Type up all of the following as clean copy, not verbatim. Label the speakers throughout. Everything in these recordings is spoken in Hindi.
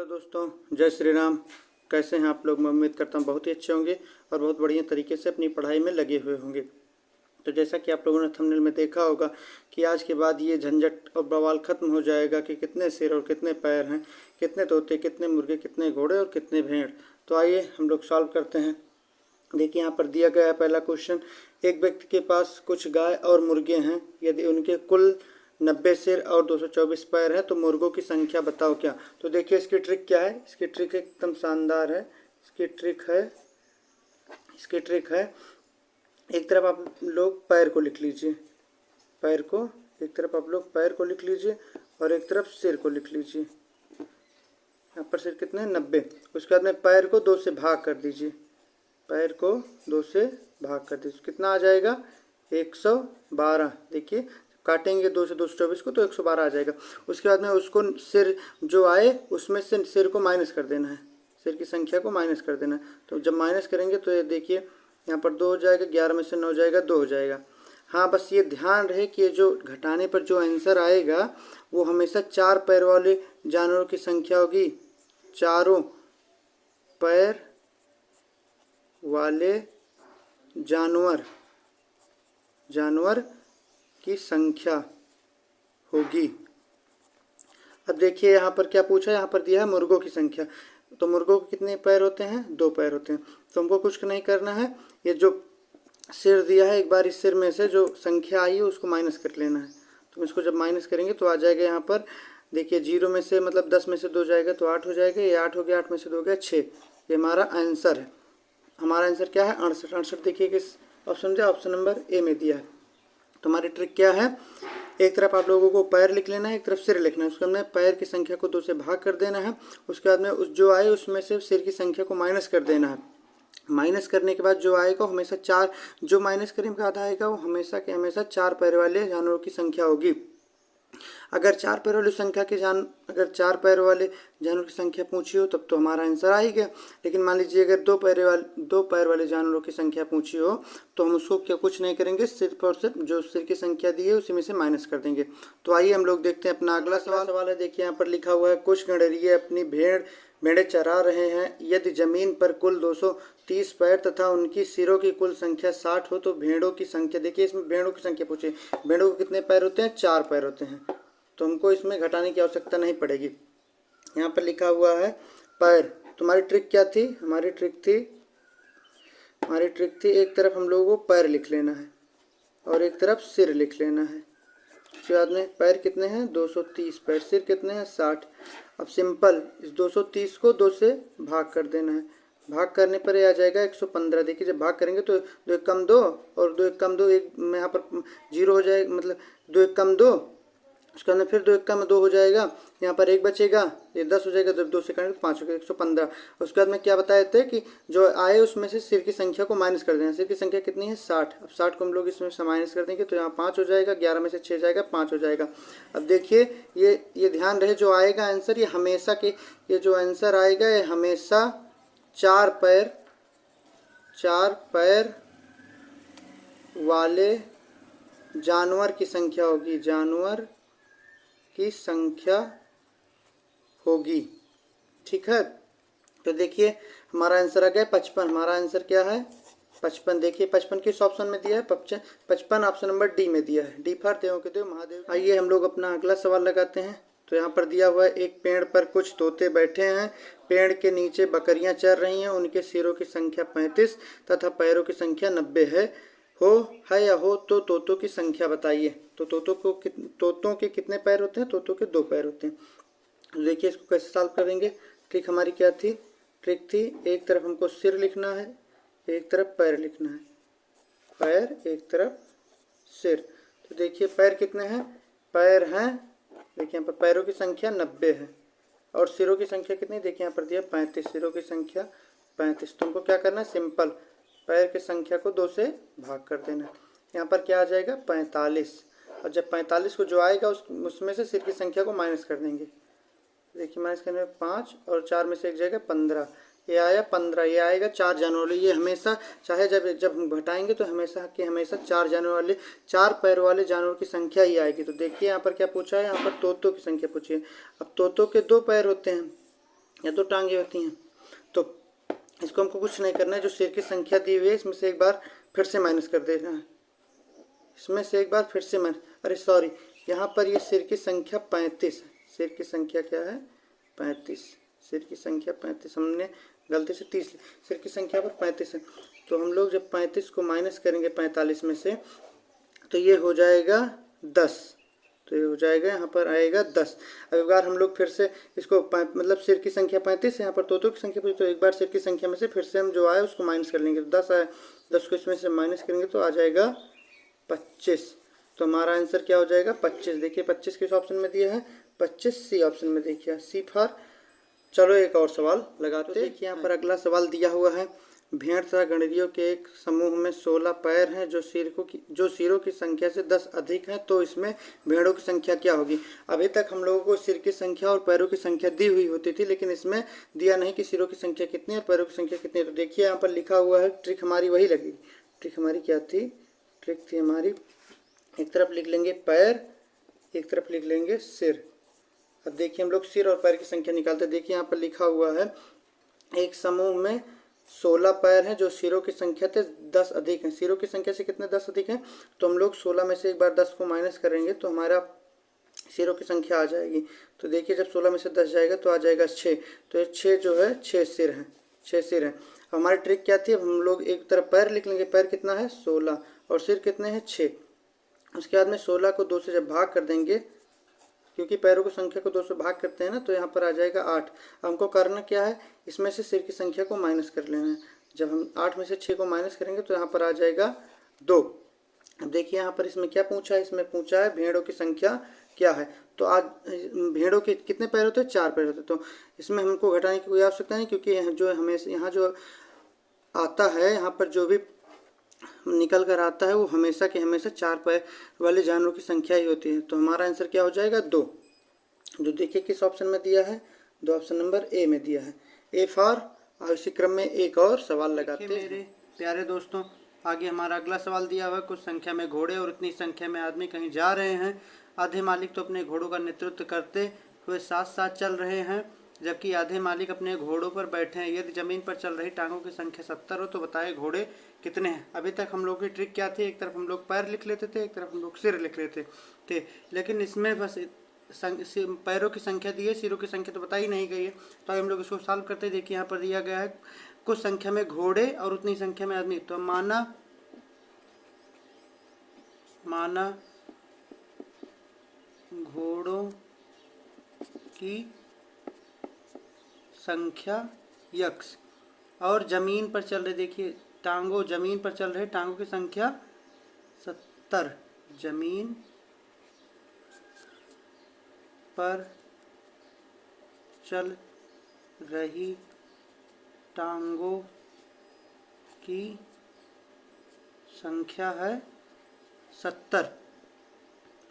Speaker 1: दोस्तों, जय श्री राम। कैसे हैं आप लोग? मैं उम्मीद करता हूं बहुत ही अच्छे होंगे और बहुत बढ़िया तरीके से अपनी पढ़ाई में लगे हुए होंगे। तो जैसा कि आप लोगों ने थंबनेल में देखा होगा कि आज के बाद ये झंझट और बवाल ख़त्म हो जाएगा कि कितने सिर और कितने पैर हैं, कितने तोते, कितने मुर्गे, कितने घोड़े और कितने भेड़। तो आइए हम लोग सॉल्व करते हैं। देखिए यहाँ पर दिया गया है पहला क्वेश्चन। एक व्यक्ति के पास कुछ गाय और मुर्गे हैं। यदि उनके कुल 90 सिर और 224 पैर है तो मुर्गों की संख्या बताओ क्या। तो देखिए इसकी ट्रिक क्या है। इसकी ट्रिक एकदम शानदार है। इसकी ट्रिक है एक तरफ आप लोग पैर को लिख लीजिए, पैर को एक तरफ आप लोग पैर को लिख लीजिए और एक तरफ सिर को लिख लीजिए। यहाँ पर सिर कितने हैं? 90। उसके बाद में पैर को 2 से भाग कर दीजिए, पैर को 2 से भाग कर दीजिए। कितना आ जाएगा? 112। देखिए काटेंगे 2 से 224 को तो 112 आ जाएगा। उसके बाद में उसको सिर जो आए उसमें से सिर को माइनस कर देना है, सिर की संख्या को माइनस कर देना है। तो जब माइनस करेंगे तो ये देखिए यहाँ पर 2 हो जाएगा, 11 में से 9 जाएगा, 2 हो जाएगा। हाँ, बस ये ध्यान रहे कि ये जो घटाने पर जो आंसर आएगा वो हमेशा 4 पैर वाले जानवरों की संख्या होगी। चारों पैर वाले जानवर की संख्या होगी। अब देखिए यहाँ पर क्या पूछा है। यहाँ पर दिया है मुर्गों की संख्या। तो मुर्गों के कितने पैर होते हैं? 2 पैर होते हैं। तो हमको कुछ नहीं करना है। ये जो सिर दिया है, एक बार इस सिर में से जो संख्या आई है उसको माइनस कर लेना है। तो इसको जब माइनस करेंगे तो आ जाएगा यहाँ पर देखिए 0 में से मतलब 10 में से 2 जाएगा तो 8 हो जाएगा। ये 8 हो गया, 8 में से 2 गया 6। ये हमारा आंसर है। हमारा आंसर क्या है? 68। 68 देखिए किस ऑप्शन दिया? ऑप्शन नंबर ए में दिया है। तो हमारी ट्रिक क्या है? एक तरफ आप लोगों को पैर लिख लेना है, एक तरफ सिर लिखना है। उसके बाद में पैर की संख्या को 2 से भाग कर देना है। उसके बाद में उस जो आए उसमें से सिर की संख्या को माइनस कर देना है। माइनस करने के बाद जो आएगा हमेशा 4, जो माइनस करने के बाद आएगा वो हमेशा के हमेशा 4 पैर वाले जानवरों की संख्या होगी। अगर 4 पैर वाली संख्या के अगर 4 पैर वाले जानवरों की संख्या पूछी हो तब तो हमारा आंसर आ ही गया। लेकिन मान लीजिए अगर 2 पैर वाले जानवरों की संख्या पूछी हो तो हम उसको क्या कुछ नहीं करेंगे, सिर्फ और सिर्फ जो सिर की संख्या दी है उसी में से माइनस कर देंगे। तो आइए हम लोग देखते हैं अपना अगला सवाल है। देखिए यहाँ पर लिखा हुआ है, कुछ गणेरिये अपनी भेड़ें चरा रहे हैं। यदि जमीन पर कुल 230 पैर तथा उनकी सिरों की कुल संख्या 60 हो तो भेड़ों की संख्या। देखिए इसमें भेड़ों की संख्या पूछे। भेड़ों को कितने पैर होते हैं? 4 पैर होते हैं। तो हमको इसमें घटाने की आवश्यकता नहीं पड़ेगी। यहाँ पर लिखा हुआ है पैर। तुम्हारी ट्रिक क्या थी? हमारी ट्रिक थी एक तरफ हम लोगों को पैर लिख लेना है और एक तरफ सिर लिख लेना है। उसके बाद में पैर कितने हैं? 230 पैर। सिर कितने हैं? 60। अब सिंपल इस 230 को 2 से भाग कर देना है। भाग करने पर ये आ जाएगा 115। देखिए जब भाग करेंगे तो 2 एक कम 2 और 2 एक कम 2, एक में यहाँ पर 0 हो जाएगा, मतलब 2 एक कम 2। उसके अंदर फिर 2 एक कम 2 हो जाएगा, यहाँ पर 1 बचेगा, ये 10 हो जाएगा। जब 2 से करेंगे तो 5 हो गया, 115। उसके बाद में क्या बताए थे कि जो आए उसमें से सिर की संख्या को माइनस कर देना। सिर की संख्या कितनी है? 60। अब 60 को हम लोग इसमें से माइनस कर देंगे तो यहाँ 5 हो जाएगा, 11 में से 6 जाएगा, 5 हो जाएगा। अब देखिए ये ध्यान रहे जो आएगा आंसर, ये हमेशा के ये जो आंसर आएगा ये हमेशा 4 पैर वाले जानवर की संख्या होगी, जानवर की संख्या होगी। ठीक है। तो देखिए हमारा आंसर आ गया 55। हमारा आंसर क्या है? 55। देखिए 55 किस ऑप्शन में दिया है? 55 ऑप्शन नंबर डी में दिया है। डी फॉर देवों के देव महादेव। आइए हम लोग अपना अगला सवाल लगाते हैं। तो यहाँ पर दिया हुआ है, एक पेड़ पर कुछ तोते बैठे हैं। पेड़ के नीचे बकरियां चर रही हैं। उनके सिरों की संख्या 35 तथा पैरों की संख्या 90 है या हो तो तोतों की संख्या बताइए। तो तोतों के कितने पैर होते हैं? तोतों के 2 पैर होते हैं। तो देखिए इसको कैसे सॉल्व करेंगे। ट्रिक हमारी क्या थी? ट्रिक थी एक तरफ हमको सिर लिखना है, एक तरफ पैर लिखना है। पैर एक तरफ सिर। तो देखिए पैर कितने हैं? पैर हैं, देखिए यहाँ पर पैरों की संख्या 90 है और सिरों की संख्या कितनी? देखिए यहाँ पर दिया 35। सिरों की संख्या 35। तुमको क्या करना है? सिंपल पैर की संख्या को 2 से भाग कर देना है। यहाँ पर क्या आ जाएगा? 45। और जब 45 को जो आएगा उसमें से सिर की संख्या को माइनस कर देंगे। देखिए माइनस करने में 5 और 4 में से 1 जाएगा 15। ये आया 15। ये आएगा 4 जानवर वाले। ये हमेशा चाहे जब हम घटाएंगे तो हमेशा 4 जानवर वाले 4 पैर वाले जानवर की संख्या ही आएगी। तो देखिए यहाँ पर क्या पूछा है? यहाँ पर तोतों की संख्या पूछी है। अब तोतों के 2 पैर होते हैं या 2 टांगे होती हैं। तो इसको हमको कुछ नहीं करना है, जो सिर की संख्या दी हुई है इसमें से एक बार फिर से माइनस कर देना है, इसमें से एक बार फिर से माइनस, अरे सॉरी, यहाँ पर ये सिर की संख्या 35 है। सिर की संख्या क्या है? 35। सिर की संख्या 35, हमने गलती से 30 ली, सिर की संख्या पर 35 है। तो हम लोग जब 35 को माइनस करेंगे 45 में से, तो ये हो जाएगा 10। तो ये हो जाएगा, यहाँ पर आएगा 10। अब एक बार हम लोग फिर से इसको मतलब सिर की संख्या 35 है, यहाँ पर तोतों की संख्या 35, तो एक बार सिर की संख्या में से फिर से हम जो आए उसको माइनस कर लेंगे। तो 10 आया, 10 को इसमें से माइनस करेंगे तो आ जाएगा 25। तो हमारा आंसर क्या हो जाएगा? 25। देखिए 25 किस ऑप्शन में दिया है? 25 सी ऑप्शन में देखिए, सी फॉर। चलो एक और सवाल लगाते हैं। देखिए यहाँ पर अगला सवाल दिया हुआ है, भेड़ तथा गणरियों के एक समूह में 16 पैर हैं जो सिरों की संख्या से 10 अधिक हैं, तो इसमें भेड़ों की संख्या क्या होगी? अभी तक हम लोगों को सिर की संख्या और पैरों की संख्या दी हुई होती थी, लेकिन इसमें दिया नहीं कि सिरों की संख्या कितनी है, पैरों की संख्या कितनी है। तो देखिए यहाँ पर लिखा हुआ है, ट्रिक हमारी वही लगी। ट्रिक हमारी क्या थी? ट्रिक थी हमारी, एक तरफ लिख लेंगे पैर, एक तरफ लिख लेंगे सिर। अब देखिए हम लोग सिर और पैर की संख्या निकालते हैं। देखिए यहाँ पर लिखा हुआ है, एक समूह में 16 पैर हैं जो सिरों की संख्या से 10 अधिक हैं। सिरों की संख्या से कितने 10 अधिक हैं? तो हम लोग 16 में से एक बार 10 को माइनस करेंगे तो हमारा सिरों की संख्या आ जाएगी। तो देखिए जब 16 में से 10 जाएगा तो आ जाएगा 6। तो ये 6 जो है 6 सिर हैं, 6 सिर हैं। हमारी ट्रिक क्या थी? अब हम लोग एक तरफ पैर लिख लेंगे, पैर कितना है? 16, और सिर कितने हैं? 6। उसके बाद में 16 को 2 से जब भाग कर देंगे, क्योंकि पैरों की संख्या को 2 से भाग करते हैं ना, तो यहाँ पर आ जाएगा 8। हमको करना क्या है? इसमें से सिर की संख्या को माइनस कर लेना है। जब हम 8 में से 6 को माइनस करेंगे तो यहाँ पर आ जाएगा 2। अब देखिए यहाँ पर इसमें क्या पूछा है? इसमें पूछा है भेड़ों की संख्या क्या है। तो आज भेड़ों के कितने पैर होते हैं? 4 पैर होते हैं। तो इसमें हमको घटाने की कोई आवश्यकता नहीं, क्योंकि जो हमें यहाँ जो आता है, यहाँ पर जो भी निकल कर आता है वो हमेशा के हमेशा 4 पैर वाले जानवरों की संख्या ही होती है। तो हमारा आंसर क्या हो जाएगा? 2। जो देखिए किस ऑप्शन में दिया है? 2 ऑप्शन नंबर ए में दिया है, ए फॉर। और इसी क्रम में एक और सवाल लगाते हैं। मेरे प्यारे दोस्तों, आगे हमारा अगला सवाल दिया हुआ है, कुछ संख्या में घोड़े और इतनी संख्या में आदमी कहीं जा रहे हैं। आधे मालिक तो अपने घोड़ों का नेतृत्व करते हुए साथ साथ चल रहे हैं, जबकि आधे मालिक अपने घोड़ों पर बैठे हैं। यदि जमीन पर चल रही टांगों की संख्या 70 हो तो बताए घोड़े कितने हैं? अभी तक हम लोग की ट्रिक क्या थी? एक तरफ हम लोग पैर लिख लेते थे, एक तरफ हम लोग सिर लिख लेते थे, लेकिन इसमें बस पैरों की संख्या दी है, सिरों की संख्या तो बताई नहीं गई है। तो हम लोग इसको सॉल्व करते हैं। देखिए यहाँ पर दिया गया है, कुछ संख्या में घोड़े और उतनी संख्या में आदमी। तो माना घोड़ों की संख्या यक्स और जमीन पर चल रहे, देखिए जमीन पर चल रहे टांगों की संख्या 70। जमीन पर चल रही टांगों की संख्या है 70।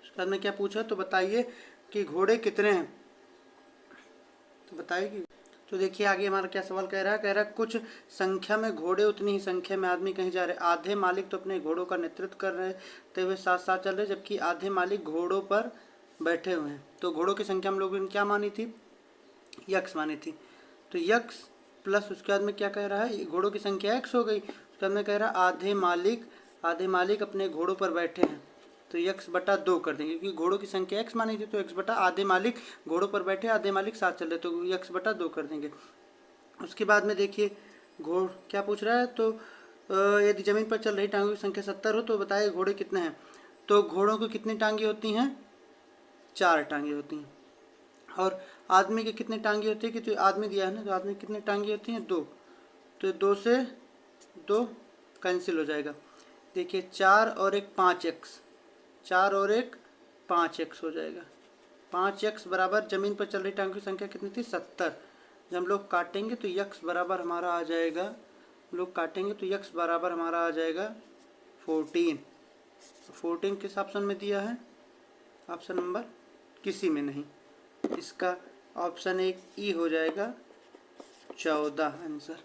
Speaker 1: उसके बाद में क्या पूछा? तो बताइए कि घोड़े कितने हैं। तो बताइए कि, तो देखिए आगे हमारा क्या सवाल कह रहा है, कुछ संख्या में घोड़े उतनी ही संख्या में आदमी कहीं जा रहे। आधे मालिक तो अपने घोड़ों का नेतृत्व कर रहे हुए साथ साथ चल रहे, जबकि आधे मालिक घोड़ों पर बैठे हुए हैं। तो घोड़ों की संख्या हम लोगों ने क्या मानी थी? यक्स मानी थी। तो यक्स प्लस उसके बाद में क्या कह रहा है? घोड़ों की संख्या एक्स हो गई। उसके बाद में कह रहा है आधे मालिक अपने घोड़ों पर बैठे हैं, तो यक्स बटा 2 कर देंगे, क्योंकि घोड़ों की संख्या एक्स मानी थी। तो एक्स बटा आधे मालिक घोड़ों पर बैठे, आधे मालिक साथ चल रहे, तो यक्स बटा 2 कर देंगे। उसके बाद में देखिए क्या पूछ रहा है? तो यदि जमीन पर चल रही टांगों की संख्या 70 हो तो बताए घोड़े कितने हैं। तो घोड़ों को कितनी टांगे होती हैं? 4 टांगे होती हैं। और आदमी के कितने टांगे होते हैं? कि तो आदमी दिया है ना, तो आदमी कितने टांगे होती हैं? 2। तो 2 से 2 कैंसिल हो जाएगा। देखिए 4 और 1 5x, 4 और 1 5x हो जाएगा। 5x बराबर जमीन पर चल रही टांगों की संख्या कितनी थी? 70। जब हम लोग काटेंगे तो यक्स बराबर हमारा आ जाएगा, हम लोग काटेंगे तो यक्स बराबर हमारा आ जाएगा 14। 14 किस ऑप्शन में दिया है? ऑप्शन नंबर किसी में नहीं। इसका ऑप्शन 1 ई हो जाएगा 14 आंसर।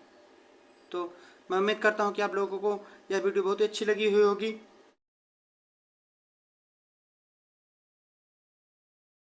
Speaker 1: तो मैं उम्मीद करता हूँ कि आप लोगों को यह वीडियो बहुत ही अच्छी लगी हुई होगी।